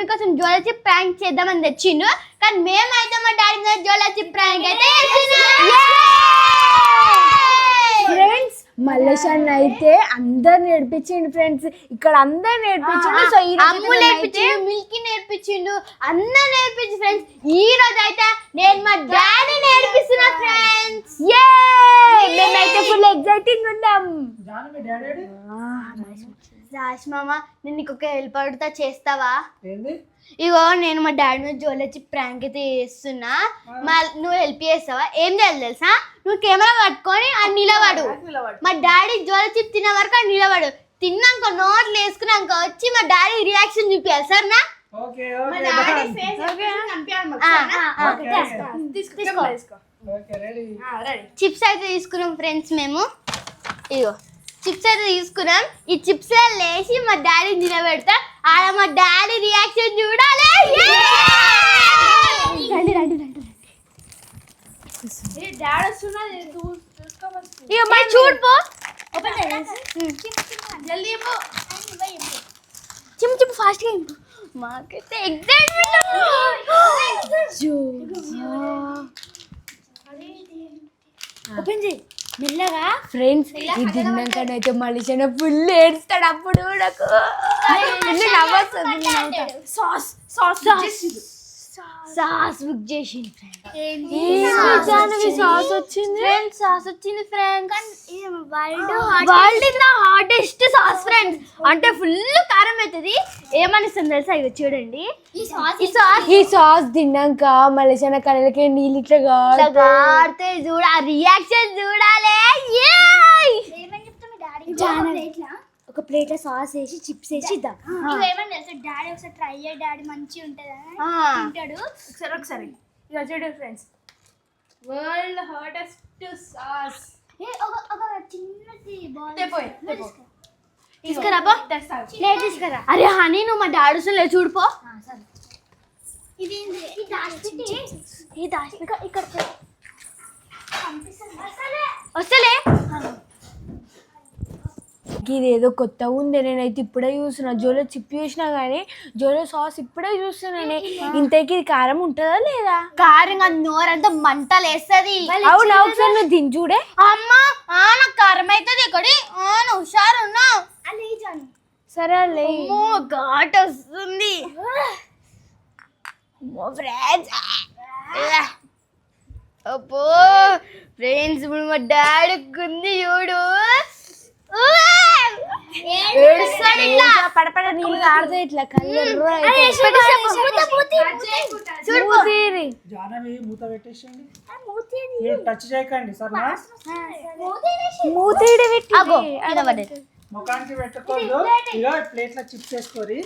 మీకోసం jewellery prank చేద్దామని తెచ్చిండు. కానీ మేమైతే మా డాడీ మీద జ్యువెలరీ ప్రాంక్ అయితే ఫ్రెండ్స్ మల్లేశాన్ని అయితే అందరు నేర్పించిండు ఫ్రెండ్స్. ఇక్కడ అందరు నేర్పించిండు. సో ఈ అమ్ము నేర్పించిండు, మిల్కీ నేర్పించిండు, అందరు నేర్పించి ఫ్రెండ్స్. ఈ రోజు అయితే నేను మా డాడీ నేర్పిస్తున్నా ఫ్రెండ్స్. మేమైతే ఫుల్ ఎక్సైటింగ్ ఉన్నాం. రాజ్ మామ నేను నీకు ఒక హెల్ప్ అడుగుతా, చేస్తావా? ఇగో నేను మా డాడీ మీద జ్యువెలరీ ప్రాంక్ అయితే చేస్తున్నా, నువ్వు హెల్ప్ చేస్తావా? ఏం చేయాలి తెలుసా? నువ్వు కెమెరా పట్టుకొని అది నిలబడు. మా డాడీ జ్యువెలరీ తిన్న వరకు అది నిలబడు. తిన్నాక నోట్లు వేసుకున్నాక వచ్చి మా డాడీ రియాక్షన్ చూపించాలి సరేనా? చిప్స్ అయితే తీసుకున్నాం ఫ్రెండ్స్. మేము ఇగో చిప్స్ అయితే తీసుకున్నాం. ఈ చిప్స్ లేచి మా డాడీ నిలబెడతా. ఆడ మా డాడీ రియాక్షన్ చూడాలి. ఇక మరి చూడుపో. చిమ్ము చిమ్ము ఫాస్ట్గా మాకైతే ఎగ్జైట్మెంట్. ఓపెన్ చేయి మెల్లగా ఫ్రెండ్స్. ఇది తిన్నాకనైతే మల్లేశాన్న ఫుల్ ఏడుస్తాడు. అప్పుడు నాకు సాస్ బుక్ చేసింది సాస్ వచ్చింది ఫ్రెండ్స్. సాస్ వచ్చింది friends. World in the hottest sauce friends. అంటే ఫుల్ కారం అవుతుంది. ఏమనిస్తుంది తెలుసా? ఇవి చూడండి. ఈ సాస్ తిన్నాక మల్లేశాన్న కళ్ళకి నీళ్ళు ఇట్లా గాడితే చూడ, రియాక్షన్ చూడాలి. ఒక ప్లేట్ లో సాస్ వేసి చిప్స్ వేసి ఇద్దాం. డాడీ ఒకసారి ట్రై చేయ, డాడీ మంచిగా ఉంటుంది తింటాడు. ఒకసారి ఇక చూడు ఫ్రెండ్స్, వరల్డ్ హాటెస్ట్ సాస్. ఒక చిన్నది తీసుకురా తీసుకురా. అరే హనీ నువ్వు మా డాడీ వస్తలే చూడుపో. ఇది ఇక్కడ వస్తలే. ఇదేదో కొత్తగా ఉంది. నేనైతే ఇప్పుడే చూస్తున్నా. జోలో చిప్ చూసినా కానీ జోలో సాస్ ఇప్పుడే చూస్తున్నానే. ఇంతకీ కారం ఉంటుందా లేదా? కారంగా నోరంతా మంటలు వేస్తుంది. అవునా? ఒకసారి నువ్వు తిని చూడే. అమ్మా నాకు కారం అవుతుంది. ఇక్కడ హుషారు ఉన్నావు. సరే ఘాట్ వస్తుంది అబ్బో ఫ్రెండ్స్. ఇప్పుడు మా డాడీ కుంది చూడు. పడపడ నీళ్ళు కారుతాయి ఇట్లా కళ్ళు. టచ్ చేయకండి సరేనా? ముఖానికి పెట్టుకోవద్దు. ఇక ప్లేట్ లో చిప్స్ వేసుకోరి.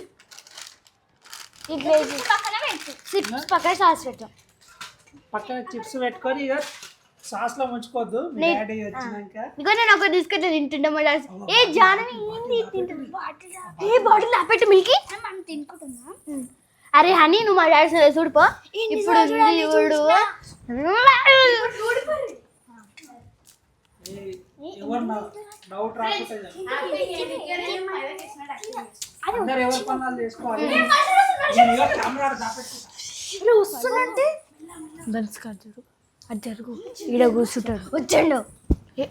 పక్కన సాస్ పెట్టాం. పక్కన చిప్స్ పెట్టుకొని ఇక సాస్ లో ముంచుకోవద్దు. డాడీ వచ్చినాక ఇక నేను ఒక బిస్కెట్ తింటుండే మా డాడీ. ఏ జానవి ఏంది తింటుంది? ఏ బాటిల్ ఆపెట్టు మిల్కీ. మనం తినుకుంటున్నాం. అరే హనీ నువ్వు మా డాడీ చూడుపో. ఇప్పుడు చూడు. డౌట్ రాకుండా అందరు ఎవరి పనులు చేసుకోవాలి. వస్తుందంటే అది జరుగు. ఈడ కూర్చుంటాడు. వచ్చండు.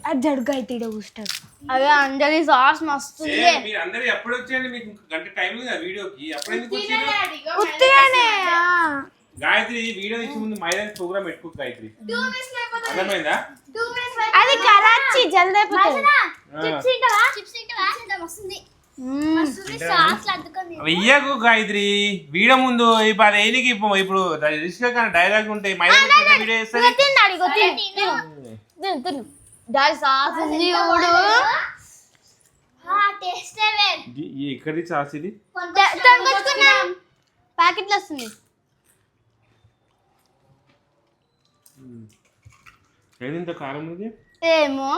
అది జరుగు అయితే ఈడ కూర్చుంటాడు. అదే అంజలి సాస్ మస్తు. మీరు అందరూ ఎప్పుడు వచ్చేయండి? మీకు గంట టైం ఉంది కదా వీడియోకి. అప్పుడు ఎందుకు ఉత్తిగానే గాయత్రి వీడియో ఇచ్చే ముందు మైదాన్ ప్రోగ్రామ్ పెట్టుకో గాయత్రి. అర్థమైందా? అది కరాచి జల్దీ అయిపోతుంది. వెయ్యకు గాయత్రి వీడియో ముందు. ఇప్పుడు ఏనికి ఇప్పుడు రిస్క్ డైలాగ్ ఉంటాయి. మైదాన్ వీడియో చేస్తుంది. ఎక్కడి సాస్ ఇది? ప్యాకెట్లు వస్తుంది. ఏది ఇంత కారం ఉంది? ఏమో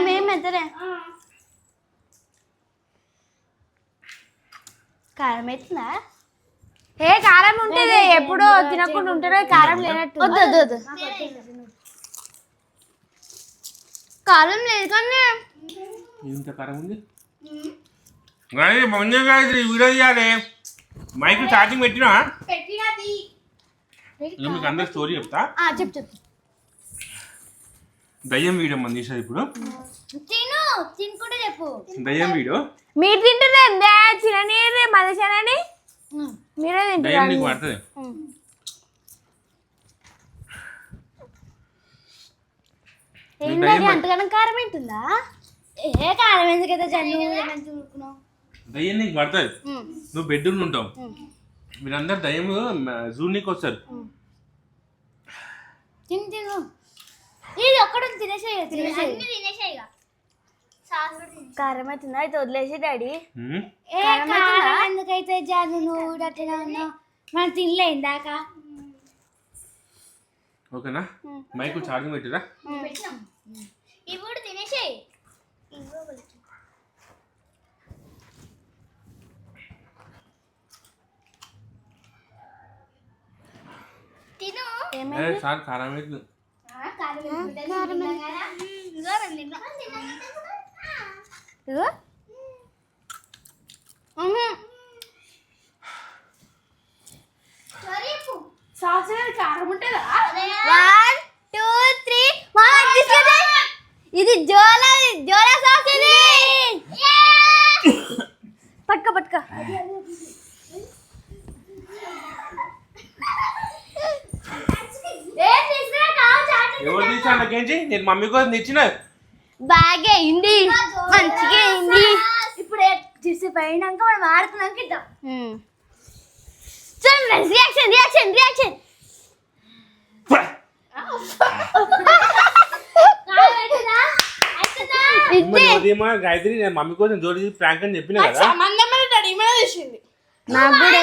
మేమెద్దరే కారం అవుతుందా? ఏ కారం ఉంటుంది. ఎప్పుడో తినకుండా ఉంటేనే కారం లేనట్టు. వద్దు కారం లేదు కానీ ఇంత కారం ఉంది. గాయత్రి వీడియో తీయాలి. మైక్ ఛార్జింగ్ పెట్టినా పెట్టినది మీకు అందరు స్టోరీ చెప్తా. చెప్పు. దయ్యం వీడియో మనం తీసేది ఇప్పుడు. తినుకుంటే చెప్పు. దయ్యం వీడియో మీరు తింటున్నా చిన్ననీరే మనిషిని మీరే దయ్యం తింటున్నారు. నీకు పడుతుంది. ఏంటది అంతగానం కారం ఏంటుందా? ఏ కాలం ఎందుకైతే జన్ను దయ్యం నీకు పడుతుంది. నువ్వు బెడ్రూమ్ ఉంటావు, మీరందరు దయ్యం జూనికి వస్తారు. తిను ఇది ఒక్కడ తినేసేయి కారం అవుతుందా? అయితే వదిలేసి డాడీ. ఏ కారం ఎందుకైతే జన్ను నువ్వు అట్లా ఉన్నావు, మనం తినలే ఇందాక. ఓకేనా? మైక్ ఛార్జింగ్ పెట్టిరా. ఇప్పుడు తినేసేయి. తిను. సార్ కారం అవుతుంది. One, two, three. ఇది జోలా సాస్ ఇది. పట్టుక ఎవరు తీసా నాకేంచి? నేను మమ్మీ కోసం తెచ్చిన. బాగా అయింది, మంచిగా అయింది. ఇప్పుడు చూసి పోయినాక మనం ఆడుకున్నాక ఇద్దాం. చూడండి రియాక్షన్. గాయత్రి నేను మమ్మీ కోసం జోడి ప్రాంక్ అని చెప్పిన కదా. నాకు కూడా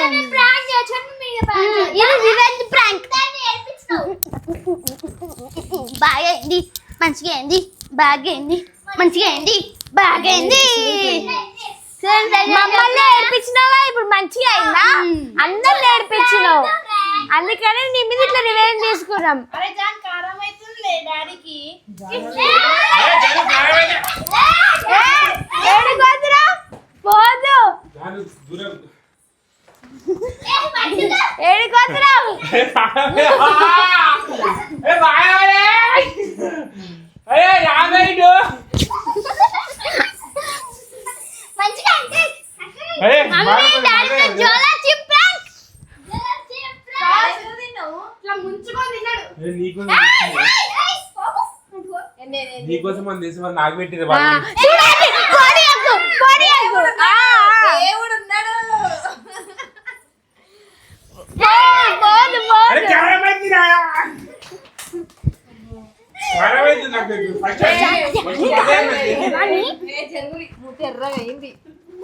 ఇది రివెంజ్ ప్రాంక్. బాగా అయింది, మంచిగా అయింది, బాగా అయింది, మంచిగా అయింది, బాగా అయింది. మమ్మల్ని ఏడిపించినావా? ఇప్పుడు మంచిగా అయిందా? అందరు ఏడిపించినావు, అందుకని నీ మీద ఇట్లా రివెంజ్ తీసుకున్నాం. ఏడిపోతురా పోదు, ఏడిపోతురా జోలా చిప్ ప్రాంక్. నీకోసం మనం చేసి వాళ్ళు నాకు పెట్టింది.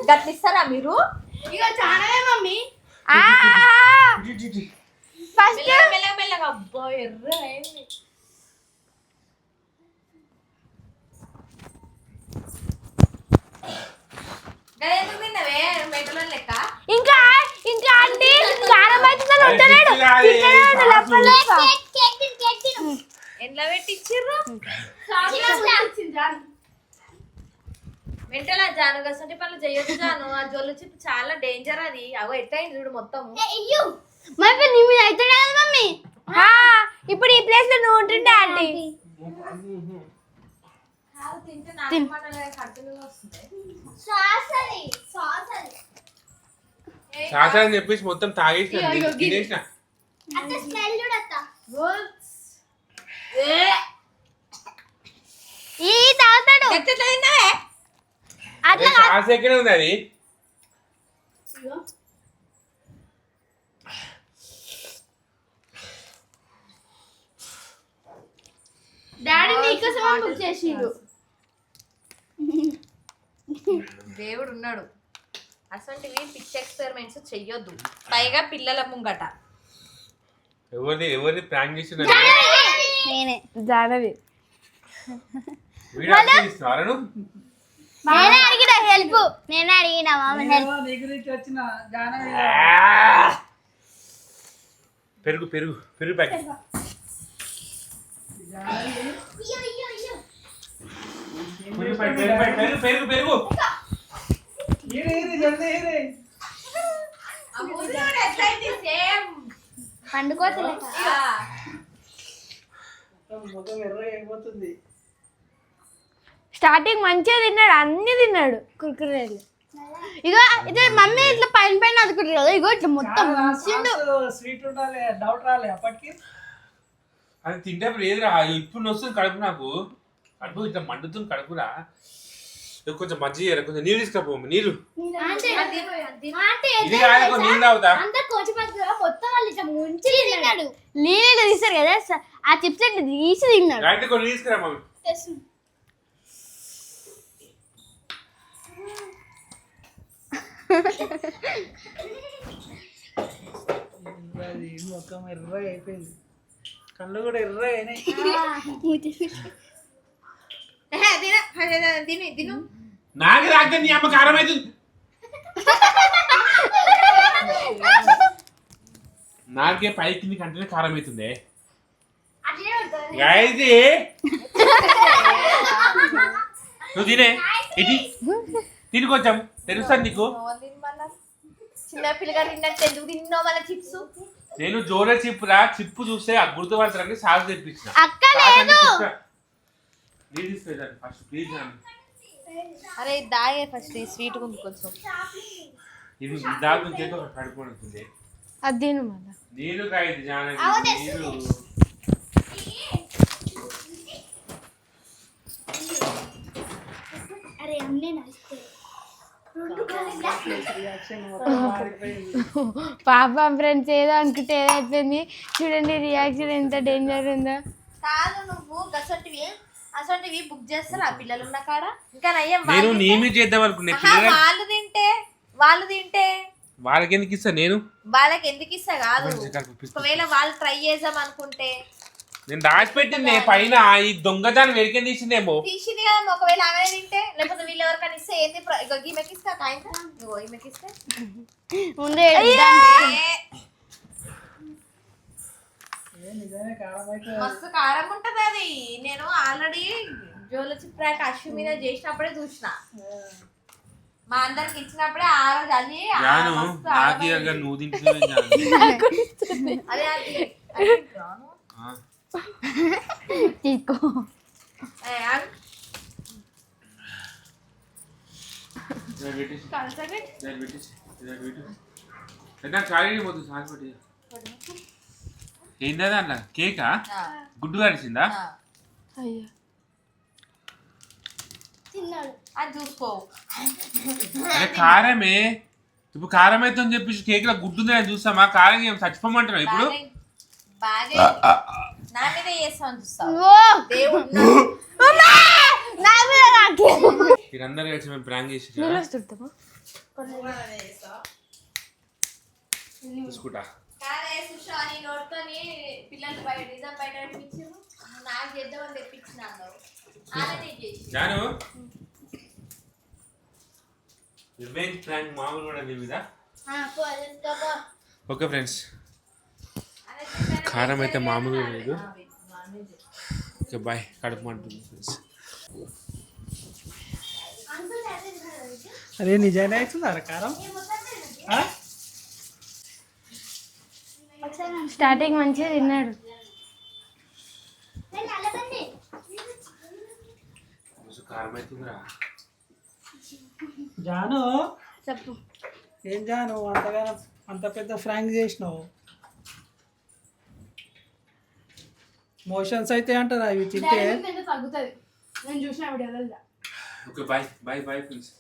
గట్లిస్తారా మీరు? ఫస్ట్ మెల్లగా అబ్బా ఎర్ర అయింది. ఇంకా అంటే కారం అవుతుందని ఉంటలేడు. ఎట్లా పెట్టిచ్చిర్రు వెంటనే జానుగసంటి పనులు చేయొచ్చు జాను. ఆ జొల్లు చిప్ చాలా డేంజర్ అది. అగో ఎట్టయింది చూడు మొత్తం. మమ్మీ ఇప్పుడు ఈ ప్లేస్ లో నువ్వు ఉంటుండే ఆంటీ. శాసన అని చెప్పేసి మొత్తం తాగేసిన తినేసిన. తాగుతాడు అట్లా. శాస ఎక్కడే ఉంది అది. డాడీ నీకోసం బుక్ చేసిండు. దేవుడు ఉన్నాడు. అసంటివి పిచ్ ఎక్స్పెరిమెంట్స్ చెయ్యొద్దు, పైగా పిల్లల ముంగట. ఎవరిని ప్రాంక్ చేసిన నేనే జానవి. నేనే అడిగిన హెల్ప్, నేనే అడిగిన మామ హెల్ప్. పెరుగు పెరుగు పెరుగు ప్యాకెట్. పెరుగు పెరుగు పెరుగు పండుకోవట్లే ముఖం ఎర్రగా అయిపోతుంది. స్టార్టింగ్ మంచిగా తిన్నాడు, అన్ని తిన్నాడు కుర్కురేలు. ఇగో ఇదే మమ్మీ ఇట్లా పైన పైన అదుకుంటారు కదా, ఇగో ఇట్లా మొత్తం ముంచిండు. స్వీట్ ఉండాలి, డౌట్ రాలే అప్పటికి. అది తింటప్పుడు ఏదిరా ఇప్పుడు వస్తుంది కడుపు, నాకు కడుపు ఇట్లా మండుతుంది కడుపురా. కొంచెం మజ్జిగ చేయరా, కొంచెం నీళ్ళు తీసుకురాపో, నీళ్ళు. ఇది కాదు నీళ్ళు తాగుతా. అంతా కోచిపోతుంది మొత్తం వాళ్ళు ఇట్లా ముంచి తిన్నాడు. నీళ్ళు తీస్తారు కదా, ఆ చిప్స్ ఇట్లా తీసి తిన్నాడు. అయితే కొన్ని తీసుకురా మమ్మీ. అది ముఖం ఎర్రగా అయిపోయింది, కళ్ళు కూడా ఎర్రగా అయినాయి. నాకు రాక నీ అమ్మ కారం అవుతుంది. నాకే పైకి నీ కంటేనే కారం అవుతుంది. అయితే నువ్వు తినే ఇది తిని కొంచెం తెలుస్తుంది నీకు. చిన్న పిల్లగాడు తిన్నట్టు ఎందుకు తిన్నావు మళ్ళీ చిప్స్? నేను జోరే చిప్పురా, చిప్పు చూస్తే గుర్తుపడతారని సాగు తెప్పించిన. అక్క లేదు. నీళ్ళు తీసుకెళ్ళాను ఫస్ట్ ప్లీజ్. అరే దాగే ఫస్ట్ స్వీట్ ఉంది కొంచెం. ఇది దాకా చేత కడుపుకుంటుంది. అది తిను మళ్ళా. నీళ్ళు కాయదు జానకి, నీళ్ళు. అరే అన్నీ నడిస్తే పాపం ఫ్రెండ్స్ ఏదో అనుకుంటే ఏదో అయిపోయింది. చూడండి రియాక్షన్ ఎంత డేంజర్ ఉందో. కాదు నువ్వు అసొంటివి బుక్ చేస్తారా పిల్లలు ఉన్న కాడ? ఇంకా నయ్యం నేను నేమే చేద్దాం అనుకున్నా. వాళ్ళు తింటే వాళ్ళకి ఎందుకు ఇస్తా నేను? వాళ్ళకి ఎందుకు ఇస్తా కాదు, ఒకవేళ వాళ్ళు ట్రై చేద్దాం అనుకుంటే. నేను దాచిపెట్టింది పైన, ఈ దొంగదాన్ని వెరికే తీసిందేమో. తీసింది కదా, ఒకవేళ ఆమె తింటే, లేకపోతే వీళ్ళు ఎవరికైనా ఇస్తే ఏంది ఈమెకిస్తా కాయిందా, ఇగో ఈమెకిస్తే ముందే నిజమే కారం అయితే మస్తు కారం ఉంటది అది. నేను ఆల్రెడీ జోలో చిప్రాక్ అశ్వ మీద చేసినప్పుడే చూసిన, మా అందరికి ఇచ్చినప్పుడే ఆ రోజు అది మస్తు నాకి నువ్వు తింటున్నావు. అదే అది తీసుకో. ఏందా అట్లా కేకా గుడ్డు కలిసిందా? అయ్యో తిన్నాడు. అది చూసుకో. అరే కారమే, ఇప్పుడు కారం అయితే అని చెప్పి కేక్ లో గుడ్డు ఉందని చూస్తామా? కారం ఏం చచ్చిపోమంటున్నావు ఇప్పుడు? బాగా నా మీద చేస్తామని చూస్తావు. ఓ దేవుడు మీరందరూ కలిసి మేము ప్రాంక్ చేసి నీళ్ళు వస్తుంటామా? చూసుకుంటా. కాదే సుషా నీ నోట్తోని పిల్లలు బయట నిజం బయట తెప్పించారు, నాకు చేద్దామని తెప్పించిన అన్నావు. అలానే చేసి జాను రివెంజ్ ప్రాంక్ మామూలు కూడా నీ మీద. ఓకే ఫ్రెండ్స్, కారం అయితే మామూలుగా లేదు. ఓకే బాయ్, కడుపు అంటుంది ఫ్రెండ్స్. అరే నిజానే అవుతుందా కారం? స్టార్టింగ్ మంచిగా తిన్నాడు. కారం అవుతుందిరా. జాను చెప్పు. ఏం జాను అంతగానో అంత పెద్ద ఫ్రాంక్ చేసినావు? మోషన్స్ అయితే అంటారా ఇవి తింటే? తగ్గుతుంది, నేను చూసిన వీడియోలో. Okay bye bye bye friends.